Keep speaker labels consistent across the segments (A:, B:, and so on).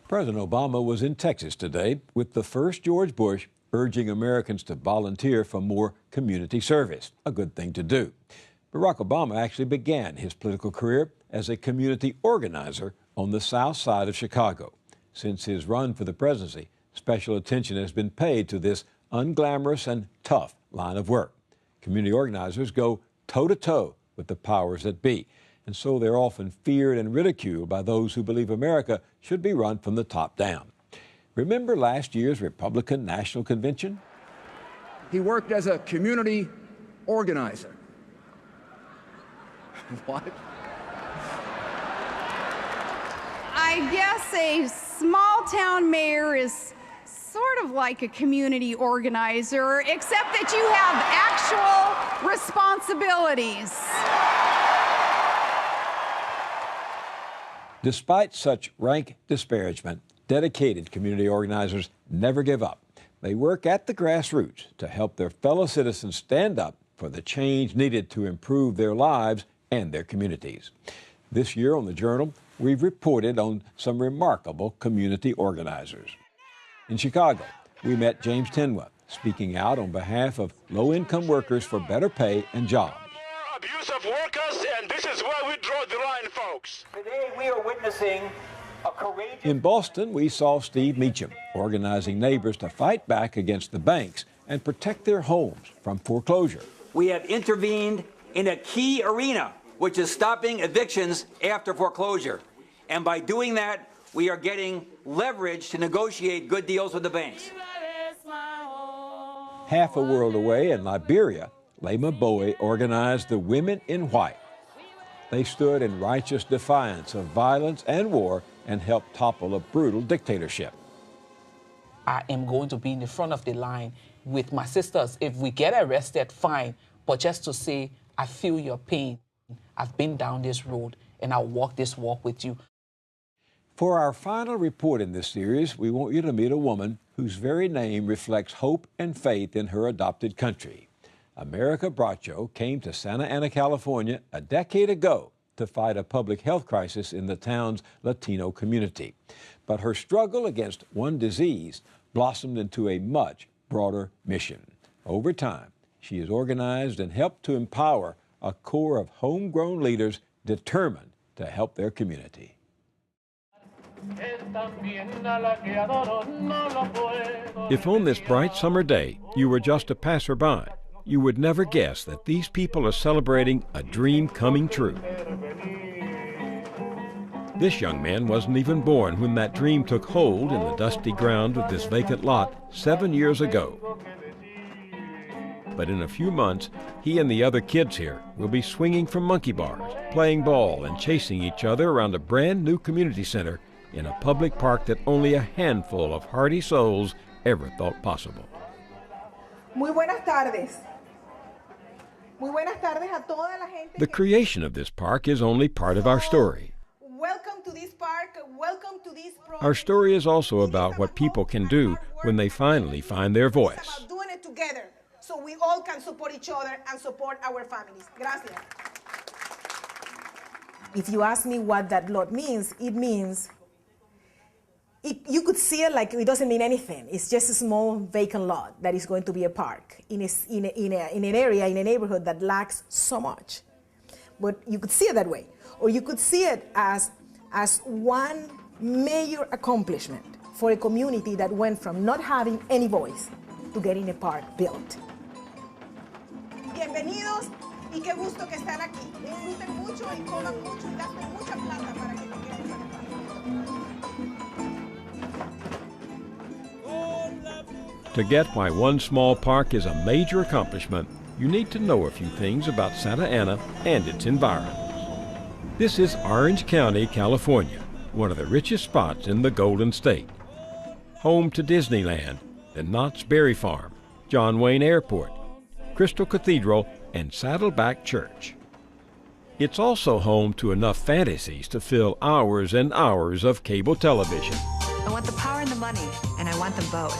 A: President Obama was in Texas today with the first George Bush urging Americans to volunteer for more community service, a good thing to do. Barack Obama actually began his political career as a community organizer on the south side of Chicago. Since his run for the presidency, special attention has been paid to this unglamorous and tough line of work. Community organizers go toe-to-toe with the powers that be, and so they're often feared and ridiculed by those who believe America should be run from the top down. Remember last year's Republican National Convention?
B: He worked as a community organizer. What?
C: I guess a small-town mayor is sort of like a community organizer, except that you have actual responsibilities.
A: Despite such rank disparagement, dedicated community organizers never give up. They work at the grassroots to help their fellow citizens stand up for the change needed to improve their lives and their communities. This year on the Journal, we've reported on some remarkable community organizers. In Chicago, we met James Tenwa, speaking out on behalf of low-income workers for better pay and jobs.
D: Abuse of workers, and this is where we draw the line, folks.
E: Today we are witnessing a courageous...
A: In Boston, we saw Steve Meacham organizing neighbors to fight back against the banks and protect their homes from foreclosure.
E: We have intervened in a key arena, which is stopping evictions after foreclosure. And by doing that, we are getting leverage to negotiate good deals with the banks.
A: Half a world away in Liberia, Lema Bowie organized the Women in White. They stood in righteous defiance of violence and war and helped topple a brutal dictatorship.
F: I am going to be in the front of the line with my sisters. If we get arrested, fine, but just to say, I feel your pain. I've been down this road and I'll walk this walk with you.
A: For our final report in this series, we want you to meet a woman whose very name reflects hope and faith in her adopted country. America Bracho came to Santa Ana, California a decade ago to fight a public health crisis in the town's Latino community. But her struggle against one disease blossomed into a much broader mission. Over time, she has organized and helped to empower a core of homegrown leaders determined to help their community.
G: If on this bright summer day you were just a passerby, you would never guess that these people are celebrating a dream coming true. This young man wasn't even born when that dream took hold in the dusty ground of this vacant lot 7 years ago. But in a few months, he and the other kids here will be swinging from monkey bars, playing ball and chasing each other around a brand new community center in a public park that only a handful of hardy souls ever thought possible.
H: Muy buenas tardes. Muy buenas tardes a toda la gente.
G: The creation of this park is only part of our story.
H: Welcome to this park. Welcome to this program.
G: Our story is also about what people can do when they finally find their voice.
H: It's about doing it together so we all can support each other and support our families. Gracias. If you ask me what that lot means, it means you could see it like it doesn't mean anything. It's just a small vacant lot that is going to be a park in an area, in a neighborhood that lacks so much. But you could see it that way. Or you could see it as one major accomplishment for a community that went from not having any voice to getting a park built. Bienvenidos y qué gusto que están aquí. Disfruten mucho y coman mucho y gasten mucha plata para que te queden para el parque.
G: To get why one small park is a major accomplishment, you need to know a few things about Santa Ana and its environs. This is Orange County, California, one of the richest spots in the Golden State. Home to Disneyland, the Knott's Berry Farm, John Wayne Airport, Crystal Cathedral, and Saddleback Church. It's also home to enough fantasies to fill hours and hours of cable television.
I: I want the power and the money, and I want them both.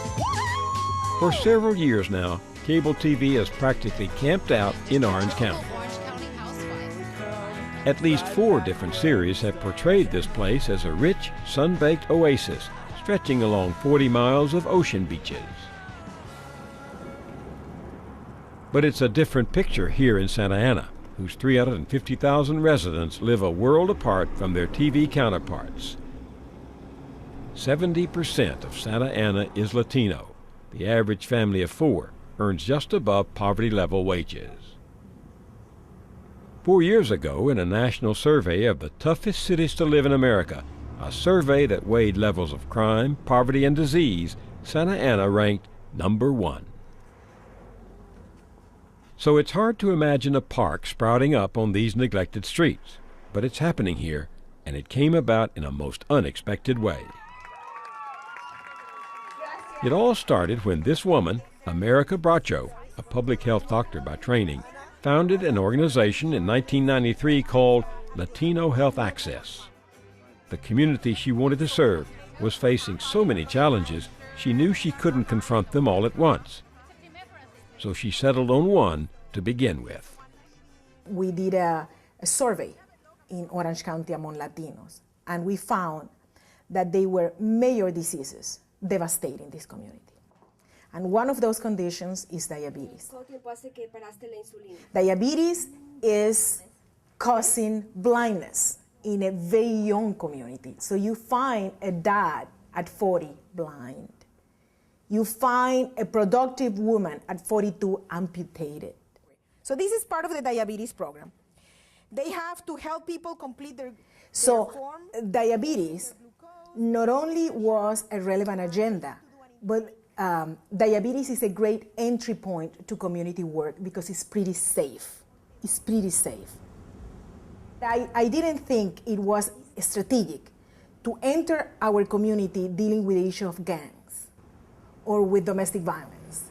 G: For several years now, cable TV has practically camped out in Orange County. At least 4 different series have portrayed this place as a rich, sun-baked oasis stretching along 40 miles of ocean beaches. But it's a different picture here in Santa Ana, whose 350,000 residents live a world apart from their TV counterparts. 70% of Santa Ana is Latino. The average family of 4 earns just above poverty-level wages. 4 years ago, in a national survey of the toughest cities to live in America, a survey that weighed levels of crime, poverty, and disease, Santa Ana ranked number 1. So it's hard to imagine a park sprouting up on these neglected streets, but it's happening here, and it came about in a most unexpected way. It all started when this woman, America Bracho, a public health doctor by training, founded an organization in 1993 called Latino Health Access. The community she wanted to serve was facing so many challenges, she knew she couldn't confront them all at once. So she settled on one to begin with.
H: We did a survey in Orange County among Latinos, and we found that they were major diseases devastating this community. And one of those conditions is diabetes. Diabetes is causing blindness in a very young community. So you find a dad at 40 blind. You find a productive woman at 42 amputated. So this is part of the diabetes program. They have to help people complete their form. Diabetes not only was a relevant agenda, but diabetes is a great entry point to community work because it's pretty safe. It's pretty safe. I didn't think it was strategic to enter our community dealing with the issue of gangs or with domestic violence.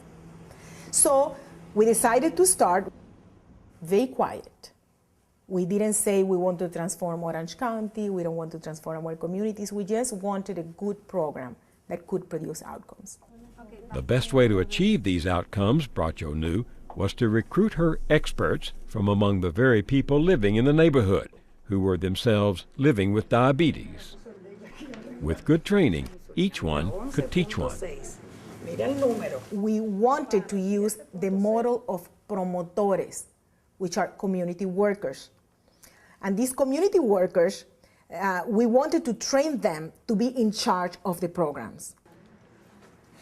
H: So we decided to start very quiet. We didn't say we want to transform Orange County, we don't want to transform our communities, we just wanted a good program that could produce outcomes.
G: The best way to achieve these outcomes, Bracho knew, was to recruit her experts from among the very people living in the neighborhood, who were themselves living with diabetes. With good training, each one could teach one.
H: We wanted to use the model of promotores, which are community workers. And these community workers, we wanted to train them to be in charge of the programs.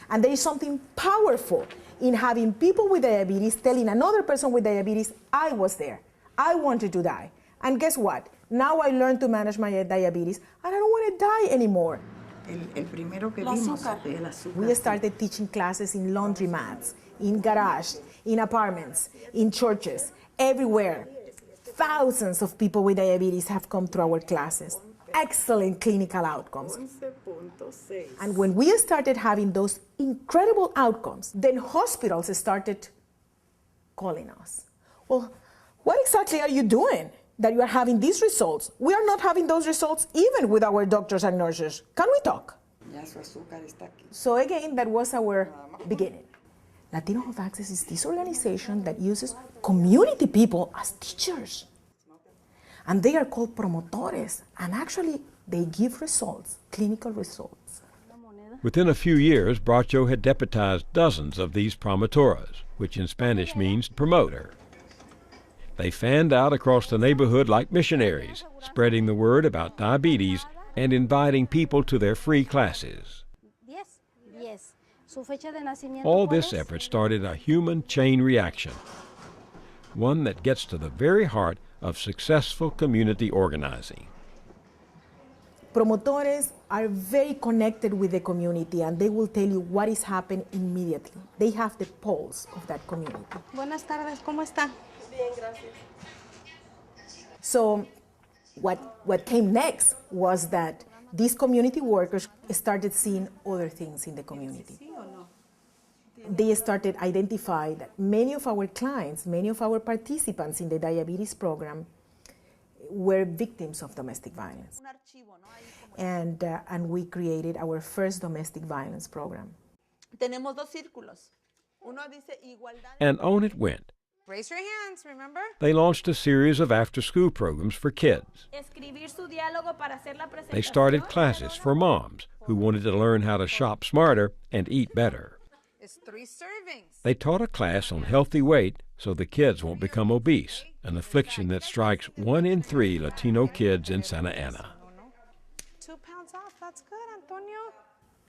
H: And there is something powerful in having people with diabetes telling another person with diabetes, I was there, I wanted to die. And guess what? Now I learned to manage my diabetes and I don't want to die anymore. We started teaching classes in laundromats, in garages, in apartments, in churches, everywhere. Thousands of people with diabetes have come through our classes. Excellent clinical outcomes. And when we started having those incredible outcomes, then hospitals started calling us. Well, what exactly are you doing that you are having these results? We are not having those results even with our doctors and nurses. Can we talk? So again, that was our beginning. Latino Health Access is this organization that uses community people as teachers. And they are called promotores, and actually they give results, clinical results.
G: Within a few years, Bracho had deputized dozens of these promotoras, which in Spanish means promoter. They fanned out across the neighborhood like missionaries, spreading the word about diabetes and inviting people to their free classes. All this effort started a human chain reaction, one that gets to the very heart of successful community organizing.
H: Promotores are very connected with the community and they will tell you what is happening immediately. They have the pulse of that community.
J: Buenas tardes, ¿cómo está? Bien,
H: gracias. So what came next was that these community workers started seeing other things in the community. They started identifying that many of our clients, many of our participants in the diabetes program were victims of domestic violence. And we created our first domestic violence program.
G: And on it went.
J: Raise your hands, remember?
G: They launched a series of after-school programs for kids. They started classes for moms who wanted to learn how to shop smarter and eat better.
J: It's 3 servings.
G: They taught a class on healthy weight so the kids won't become obese, an affliction that strikes 1 in 3 Latino kids in Santa Ana.
J: 2 pounds off, that's good, Antonio.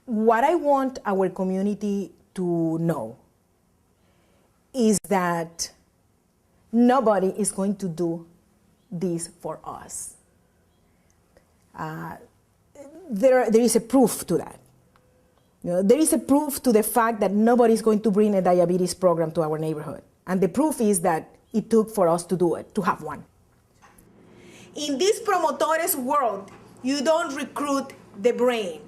H: What I want our community to know is that nobody is going to do this for us. There is a proof to that. You know, there is a proof to the fact that nobody is going to bring a diabetes program to our neighborhood. And the proof is that it took for us to do it, to have one. In this promotores world, you don't recruit the brain.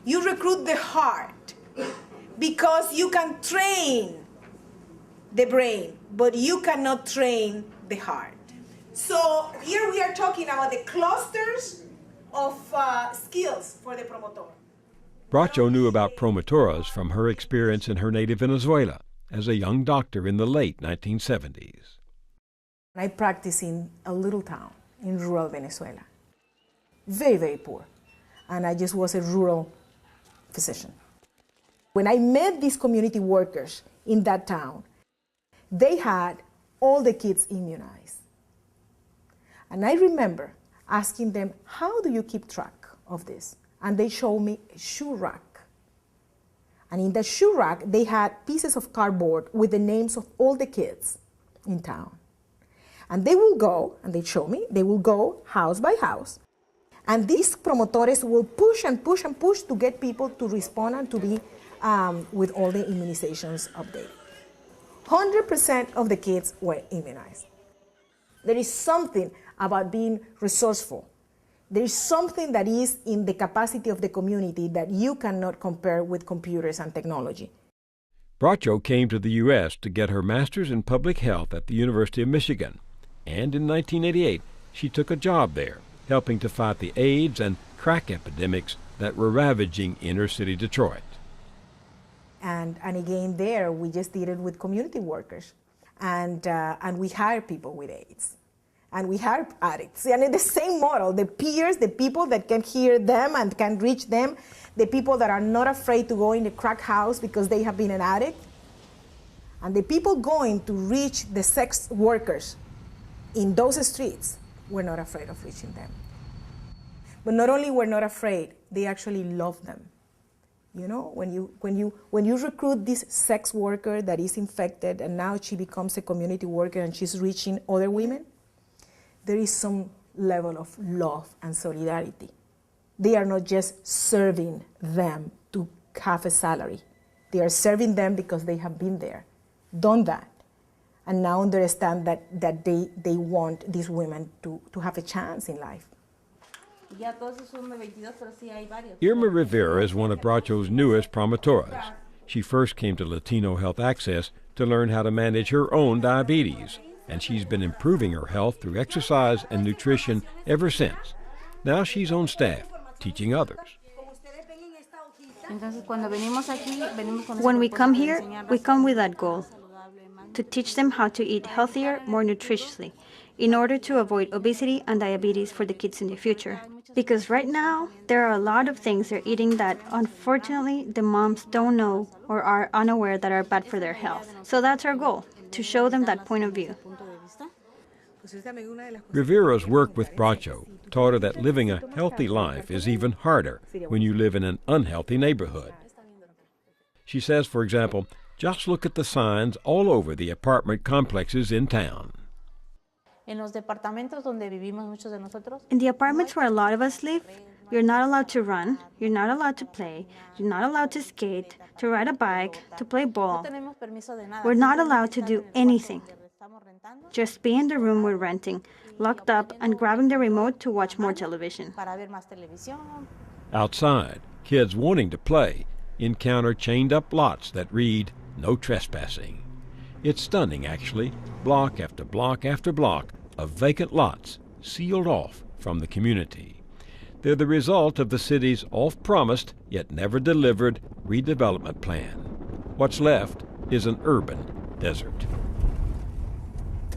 H: You recruit the heart, because you can train the brain, but you cannot train the heart. So here we are talking about the clusters of skills for the promotor.
G: Bracho knew about promotoras from her experience in her native Venezuela as a young doctor in the late 1970s.
H: I practiced in a little town in rural Venezuela. Very, very poor. And I just was a rural physician. When I met these community workers in that town, they had all the kids immunized. And I remember asking them, how do you keep track of this? And they showed me a shoe rack. And in the shoe rack, they had pieces of cardboard with the names of all the kids in town. And they will go, and they show me, they will go house by house. And these promotores will push and push and push to get people to respond and to be with all the immunizations updated. 100% of the kids were immunized. There is something about being resourceful. There is something that is in the capacity of the community that you cannot compare with computers and technology.
G: Bracho came to the U.S. to get her master's in public health at the University of Michigan, and in 1988 she took a job there, helping to fight the AIDS and crack epidemics that were ravaging inner-city Detroit.
H: And again there, we just did it with community workers. And we hire people with AIDS. And we hire addicts. And in the same model, the peers, the people that can hear them and can reach them, the people that are not afraid to go in a crack house because they have been an addict, and the people going to reach the sex workers in those streets, we're not afraid of reaching them. But not only we're not afraid, they actually love them. You know, when you recruit this sex worker that is infected and now she becomes a community worker and she's reaching other women, there is some level of love and solidarity. They are not just serving them to have a salary. They are serving them because they have been there, done that, and now understand that they want these women to have a chance in life.
G: Irma Rivera is one of Bracho's newest promotoras. She first came to Latino Health Access to learn how to manage her own diabetes, and she's been improving her health through exercise and nutrition ever since. Now she's on staff, teaching others.
K: When we come here, we come with that goal, to teach them how to eat healthier, more nutritiously, in order to avoid obesity and diabetes for the kids in the future. Because right now, there are a lot of things they're eating that, unfortunately, the moms don't know or are unaware that are bad for their health. So that's our goal, to show them that point of view.
G: Rivera's work with Bracho taught her that living a healthy life is even harder when you live in an unhealthy neighborhood. She says, for example, just look at the signs all over the apartment complexes in town.
K: In the apartments where a lot of us live, you're not allowed to run, you're not allowed to play, you're not allowed to skate, to ride a bike, to play ball. We're not allowed to do anything. Just be in the room we're renting, locked up and grabbing the remote to watch more television.
G: Outside, kids wanting to play encounter chained-up lots that read, "No trespassing." It's stunning, actually, block after block after block of vacant lots sealed off from the community. They're the result of the city's oft-promised, yet never delivered, redevelopment plan. What's left is an urban desert.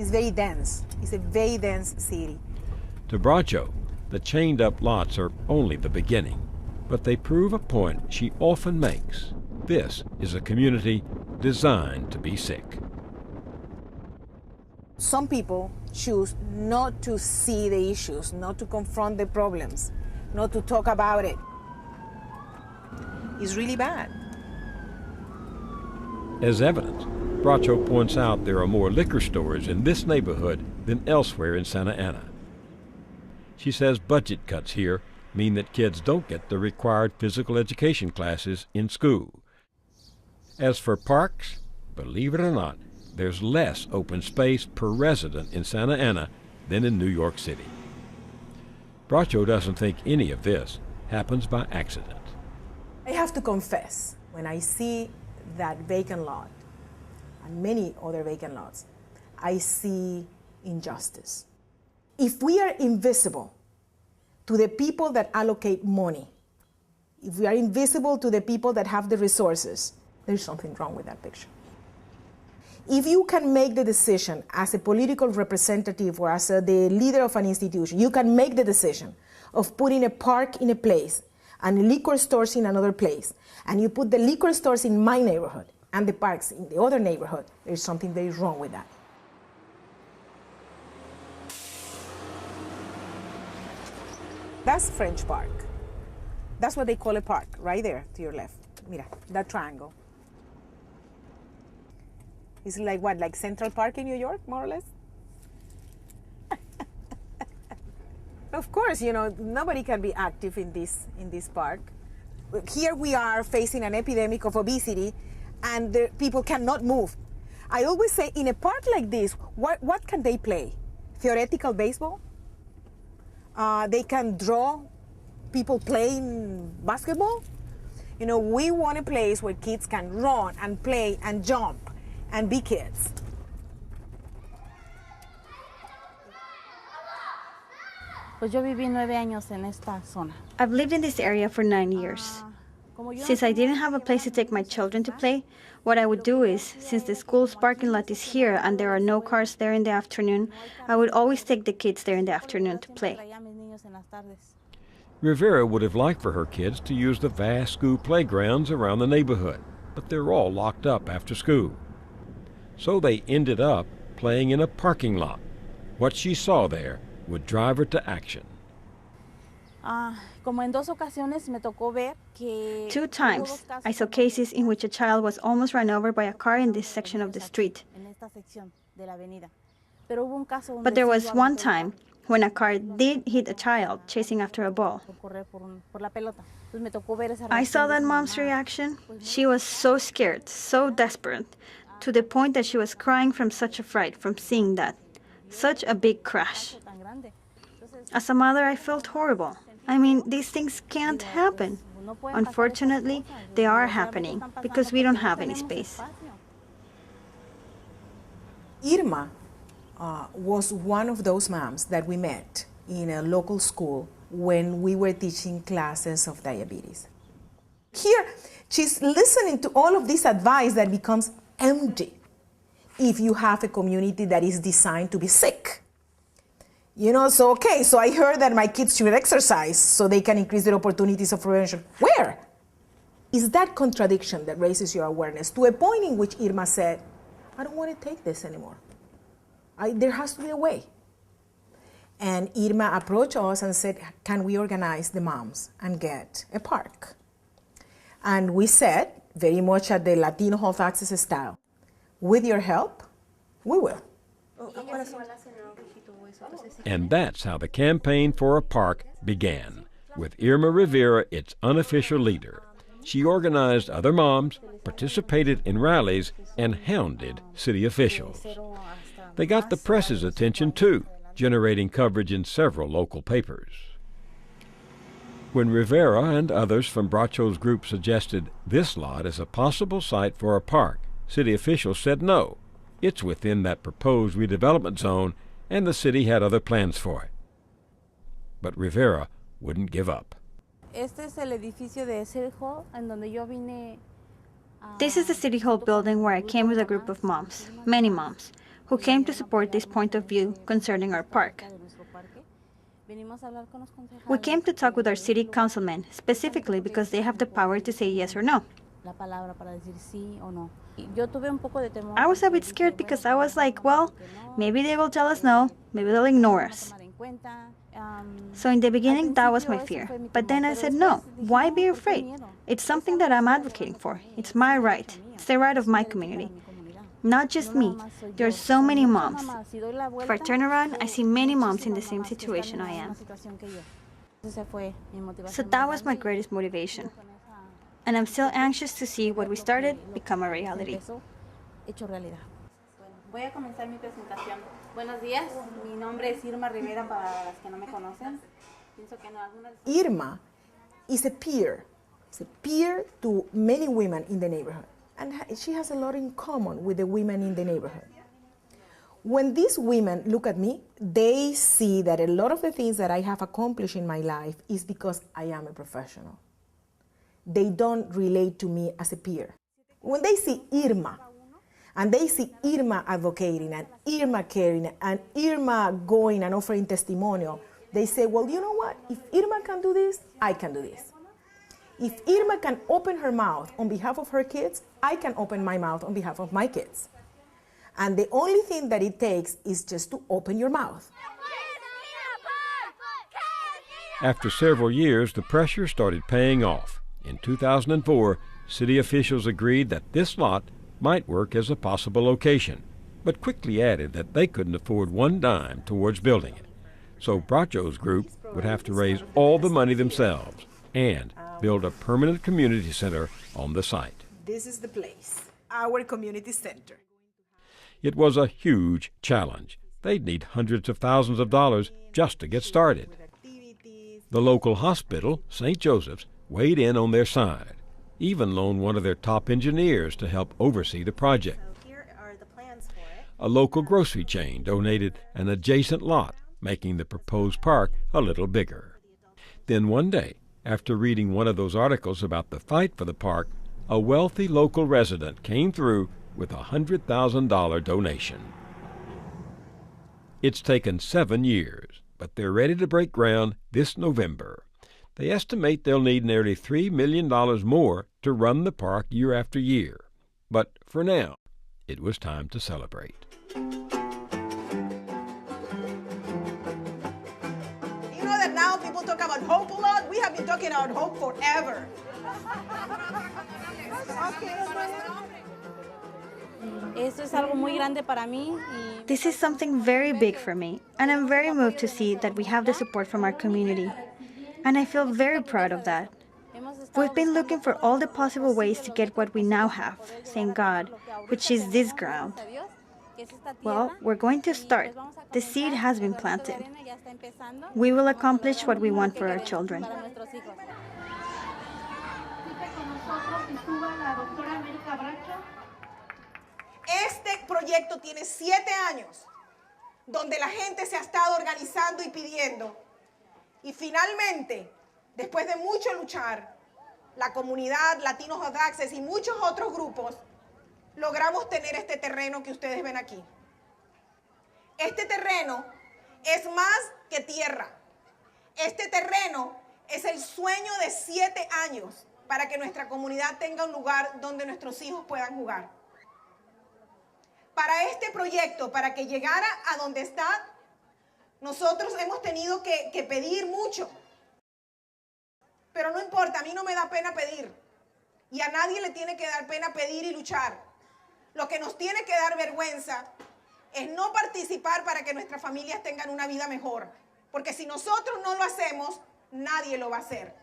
H: It's very dense. It's a very dense city.
G: To Bracho, the chained-up lots are only the beginning, but they prove a point she often makes. This is a community designed to be sick.
H: Some people choose not to see the issues, not to confront the problems, not to talk about it. It's really bad.
G: As evidence, Bracho points out there are more liquor stores in this neighborhood than elsewhere in Santa Ana. She says budget cuts here mean that kids don't get the required physical education classes in school. As for parks, believe it or not, there's less open space per resident in Santa Ana than in New York City. Bracho doesn't think any of this happens by accident.
H: I have to confess, when I see that vacant lot and many other vacant lots, I see injustice. If we are invisible to the people that allocate money, if we are invisible to the people that have the resources, there's something wrong with that picture. If you can make the decision as a political representative or as the leader of an institution, you can make the decision of putting a park in a place and liquor stores in another place, and you put the liquor stores in my neighborhood and the parks in the other neighborhood, there's something very wrong with that. That's French Park. That's what they call a park, right there to your left. Mira, that triangle. It's like what, like Central Park in New York, more or less? Of course, you know, nobody can be active in this park. Here we are facing an epidemic of obesity, and the people cannot move. I always say, in a park like this, what can they play? Theoretical baseball? They can draw people playing basketball. You know, we want a place where kids can run and play and jump and be kids.
K: I've lived in this area for 9 years. Since I didn't have a place to take my children to play, what I would do is, since the school's parking lot is here and there are no cars there in the afternoon, I would always take the kids there in the afternoon to play.
G: Rivera would have liked for her kids to use the vast school playgrounds around the neighborhood, but they're all locked up after school. So they ended up playing in a parking lot. What she saw there would drive her to action.
K: 2 times, I saw cases in which a child was almost run over by a car in this section of the street. But there was one time when a car did hit a child chasing after a ball. I saw that mom's reaction. She was so scared, so desperate, to the point that she was crying from such a fright from seeing that. Such a big crash. As a mother, I felt horrible. I mean, these things can't happen. Unfortunately, they are happening because we don't have any space.
H: Irma was one of those moms that we met in a local school when we were teaching classes of diabetes. Here, she's listening to all of this advice that becomes empty if you have a community that is designed to be sick. You know, so I heard that my kids should exercise so they can increase their opportunities of prevention. Where? It's that contradiction that raises your awareness to a point in which Irma said, I don't want to take this anymore. There has to be a way. And Irma approached us and said, can we organize the moms and get a park? And we said, very much at the Latino Health Access style, with your help, we will.
G: And that's how the campaign for a park began, with Irma Rivera its unofficial leader. She organized other moms, participated in rallies, and hounded city officials. They got the press's attention too, generating coverage in several local papers. When Rivera and others from Bracho's group suggested this lot as a possible site for a park, city officials said no. It's within that proposed redevelopment zone, and the city had other plans for it. But Rivera wouldn't give up.
K: This is the City Hall building where I came with a group of moms, many moms, who came to support this point of view concerning our park. We came to talk with our city councilmen, specifically because they have the power to say yes or no. I was a bit scared because I was like, well, maybe they will tell us no, maybe they'll ignore us. So in the beginning, that was my fear. But then I said, no, why be afraid? It's something that I'm advocating for. It's my right. It's the right of my community. Not just me. There are so many moms. If I turn around, I see many moms in the same situation I am. So that was my greatest motivation. And I'm still anxious to see what we started become a reality.
L: Voy a comenzar mi presentación. Buenos días, mi nombre es Irma Rivera para las que no me conocen. Pienso que no algunas.
H: Irma is a peer. It's a peer to many women in the neighborhood. And she has a lot in common with the women in the neighborhood. When these women look at me, they see that a lot of the things that I have accomplished in my life is because I am a professional. They don't relate to me as a peer. When they see Irma, and they see Irma advocating, and Irma caring, and Irma going and offering testimonial, they say, well, you know what? If Irma can do this, I can do this. If Irma can open her mouth on behalf of her kids, I can open my mouth on behalf of my kids. And the only thing that it takes is just to open your mouth.
G: After several years, the pressure started paying off. In 2004, city officials agreed that this lot might work as a possible location, but quickly added that they couldn't afford one dime towards building it. So Bracho's group would have to raise all the money themselves and build a permanent community center on the site.
H: This is the place, our community center.
G: It was a huge challenge. They'd need hundreds of thousands of dollars just to get started. The local hospital, St. Joseph's, weighed in on their side, even loaned one of their top engineers to help oversee the project. A local grocery chain donated an adjacent lot, making the proposed park a little bigger. Then one day, after reading one of those articles about the fight for the park, a wealthy local resident came through with a $100,000 donation. It's taken 7 years, but they're ready to break ground this November. They estimate they'll need nearly $3 million more to run the park year after year. But for now, it was time to celebrate.
H: You know that now people talk about hope a lot? We have been talking about hope forever.
K: This is something very big for me, and I'm very moved to see that we have the support from our community. And I feel very proud of that. We've been looking for all the possible ways to get what we now have, thank God, which is this ground. Well, we're going to start. The seed has been planted. We will accomplish what we want for our children.
H: Este proyecto tiene 7 años, donde la gente se ha estado organizando y pidiendo. Y finalmente, después de mucho luchar, la comunidad Latinos of Access y muchos otros grupos, logramos tener este terreno que ustedes ven aquí. Este terreno es más que tierra. Este terreno es el sueño de 7 años para que nuestra comunidad tenga un lugar donde nuestros hijos puedan jugar. Para este proyecto, para que llegara a donde está, nosotros hemos tenido que pedir mucho. Pero no importa, a mí no me da pena pedir. Y a nadie le tiene que dar pena pedir y luchar. Lo que nos tiene que dar vergüenza es no participar para que nuestras familias tengan una vida mejor. Porque si nosotros no lo hacemos, nadie lo va a hacer.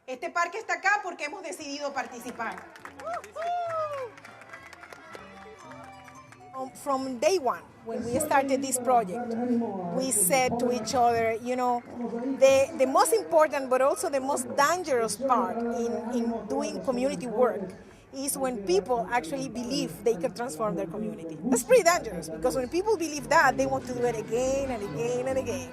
H: Este parque está acá porque hemos decidido participar. From day one, when we started this project, we said to each other, you know, the most important but also the most dangerous part in doing community work is when people actually believe they can transform their community. That's pretty dangerous because when people believe that, they want to do it again and again and again.